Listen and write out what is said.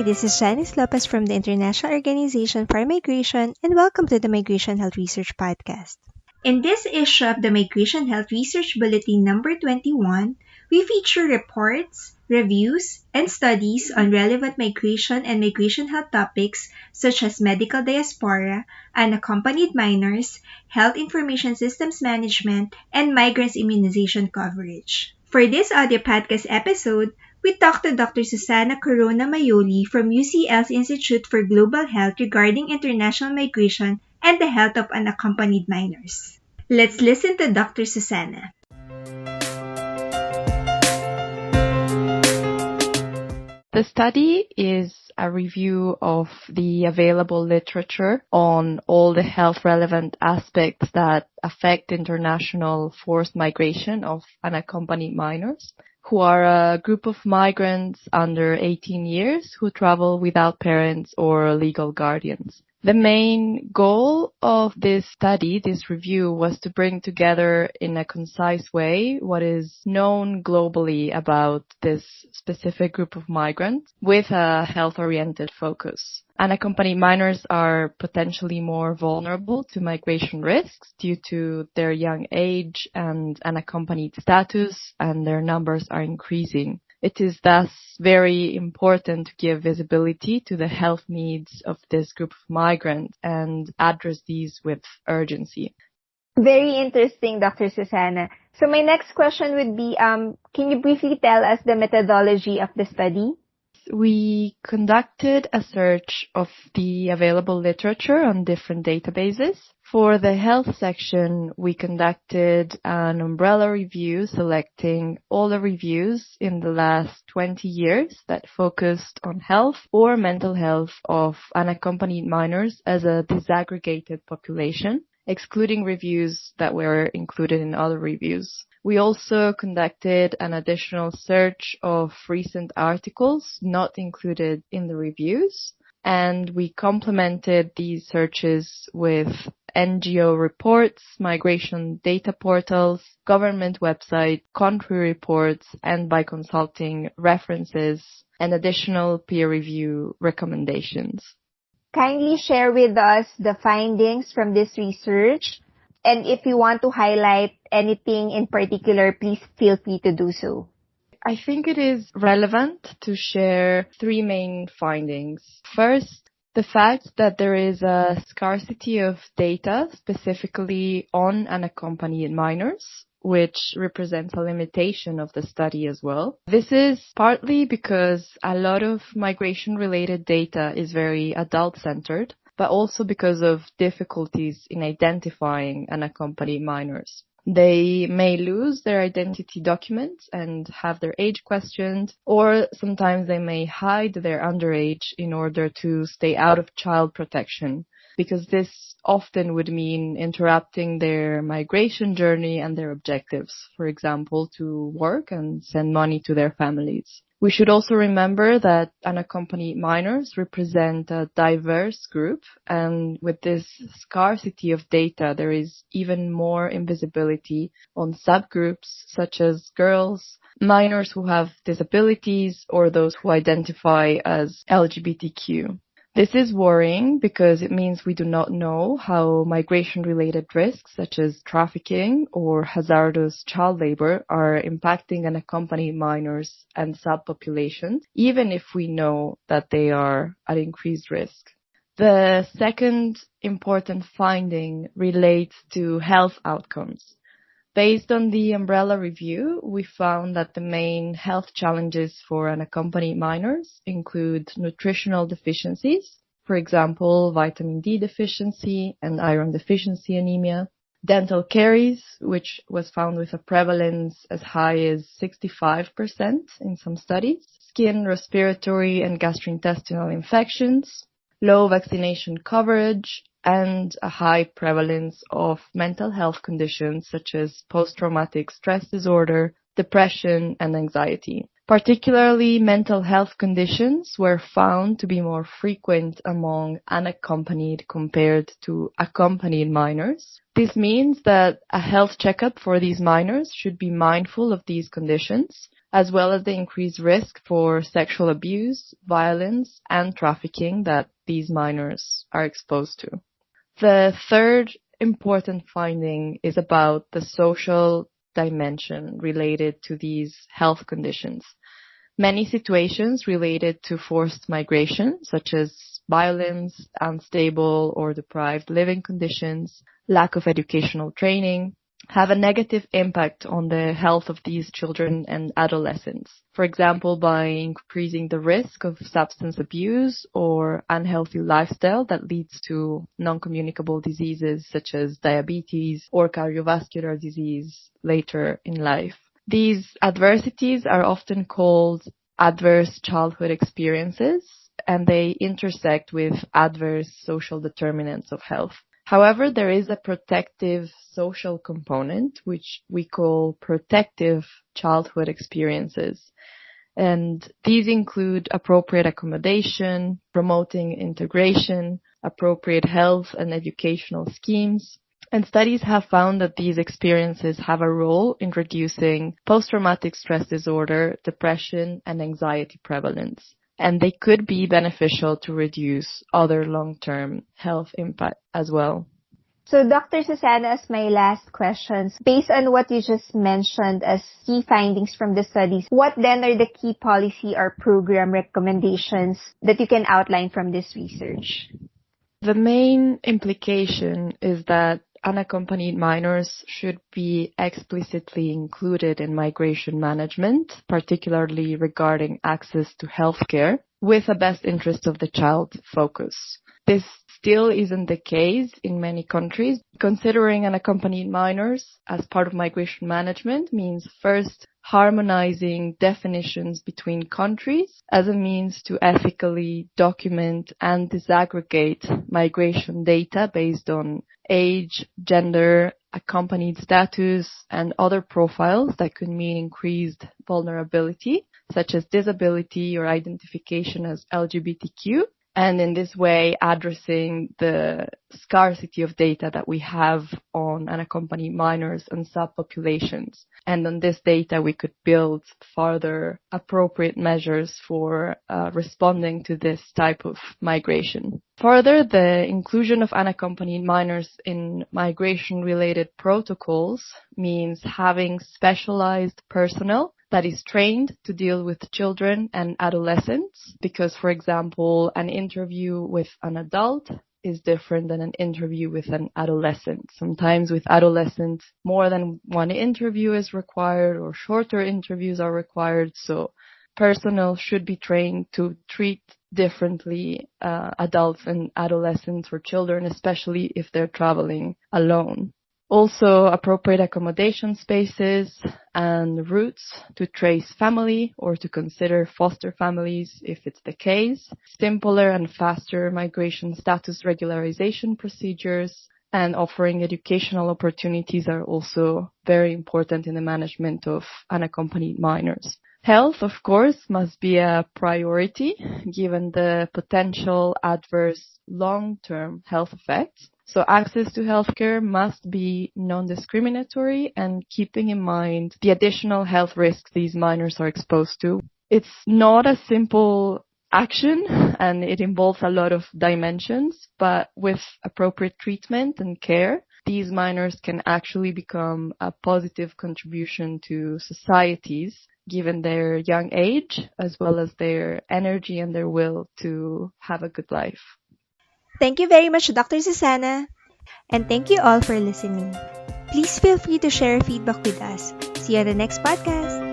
this is Janice Lopez from the International Organization for Migration, and welcome to the Migration Health Research Podcast. In this issue of the Migration Health Research Bulletin number 21, we feature reports, reviews, and studies on relevant migration and migration health topics such as medical diaspora, unaccompanied minors, health information systems management, and migrants immunization coverage. For this audio podcast episode, we talked to Dr. Susanna Corona Maioli from UCL's Institute for Global Health regarding international migration and the health of unaccompanied minors. Let's listen to Dr. Susanna. The study is a review of the available literature on all the health-relevant aspects that affect international forced migration of unaccompanied minors, who are a group of migrants under 18 years who travel without parents or legal guardians. The main goal of this study, this review, was to bring together in a concise way what is known globally about this specific group of migrants with a health-oriented focus. Unaccompanied minors are potentially more vulnerable to migration risks due to their young age and unaccompanied status, and their numbers are increasing. It is thus very important to give visibility to the health needs of this group of migrants and address these with urgency. Very interesting, Dr. Susanna. So my next question would be, can you briefly tell us the methodology of the study? We conducted a search of the available literature on different databases. For the health section, we conducted an umbrella review selecting all the reviews in the last 20 years that focused on health or mental health of unaccompanied minors as a disaggregated population, excluding reviews that were included in other reviews. We also conducted an additional search of recent articles not included in the reviews, and we complemented these searches with NGO reports, migration data portals, government website, country reports, and by consulting references and additional peer review recommendations. Kindly share with us the findings from this research, and if you want to highlight anything in particular, please feel free to do so. I think it is relevant to share three main findings. First, the fact that there is a scarcity of data specifically on unaccompanied minors, which represents a limitation of the study as well. This is partly because a lot of migration-related data is very adult-centered, but also because of difficulties in identifying unaccompanied minors. They may lose their identity documents and have their age questioned, or sometimes they may hide their underage in order to stay out of child protection, because this often would mean interrupting their migration journey and their objectives, for example, to work and send money to their families. We should also remember that unaccompanied minors represent a diverse group, and with this scarcity of data, there is even more invisibility on subgroups such as girls, minors who have disabilities, or those who identify as LGBTQ. This is worrying because it means we do not know how migration-related risks such as trafficking or hazardous child labor are impacting unaccompanied minors and subpopulations, even if we know that they are at increased risk. The second important finding relates to health outcomes. Based on the umbrella review, we found that the main health challenges for unaccompanied minors include nutritional deficiencies, for example, vitamin D deficiency and iron deficiency anemia, dental caries, which was found with a prevalence as high as 65% in some studies, skin, respiratory, and gastrointestinal infections, low vaccination coverage, and a high prevalence of mental health conditions such as post-traumatic stress disorder, depression, and anxiety. Particularly, mental health conditions were found to be more frequent among unaccompanied compared to accompanied minors. This means that a health checkup for these minors should be mindful of these conditions, as well as the increased risk for sexual abuse, violence, and trafficking that these minors are exposed to. The third important finding is about the social dimension related to these health conditions. Many situations related to forced migration, such as violence, unstable or deprived living conditions, lack of educational training, have a negative impact on the health of these children and adolescents. For example, by increasing the risk of substance abuse or unhealthy lifestyle that leads to non-communicable diseases such as diabetes or cardiovascular disease later in life. These adversities are often called adverse childhood experiences, and they intersect with adverse social determinants of health. However, there is a protective social component, which we call protective childhood experiences. And these include appropriate accommodation, promoting integration, appropriate health and educational schemes. And studies have found that these experiences have a role in reducing post-traumatic stress disorder, depression, and anxiety prevalence. And they could be beneficial to reduce other long-term health impact as well. So, Dr. Susanna, as my last questions, based on what you just mentioned as key findings from the studies, what then are the key policy or program recommendations that you can outline from this research? The main implication is that unaccompanied minors should be explicitly included in migration management, particularly regarding access to healthcare, with a best interest of the child focus. This still isn't the case in many countries. Considering unaccompanied minors as part of migration management means first harmonizing definitions between countries as a means to ethically document and disaggregate migration data based on age, gender, accompanied status, and other profiles that could mean increased vulnerability, such as disability or identification as LGBTQ. And in this way, addressing the scarcity of data that we have on unaccompanied minors and subpopulations. And on this data, we could build further appropriate measures for responding to this type of migration. Further, the inclusion of unaccompanied minors in migration-related protocols means having specialized personnel that is trained to deal with children and adolescents, because, for example, an interview with an adult is different than an interview with an adolescent. Sometimes with adolescents, more than one interview is required or shorter interviews are required, so personnel should be trained to treat differently adults and adolescents or children, especially if they're traveling alone. Also, appropriate accommodation spaces and routes to trace family or to consider foster families if it's the case. Simpler and faster migration status regularization procedures and offering educational opportunities are also very important in the management of unaccompanied minors. Health, of course, must be a priority given the potential adverse long-term health effects. So access to healthcare must be non-discriminatory and keeping in mind the additional health risks these minors are exposed to. It's not a simple action and it involves a lot of dimensions, but with appropriate treatment and care, these minors can actually become a positive contribution to societies given their young age as well as their energy and their will to have a good life. Thank you very much, Dr. Susanna. And thank you all for listening. Please feel free to share feedback with us. See you on the next podcast.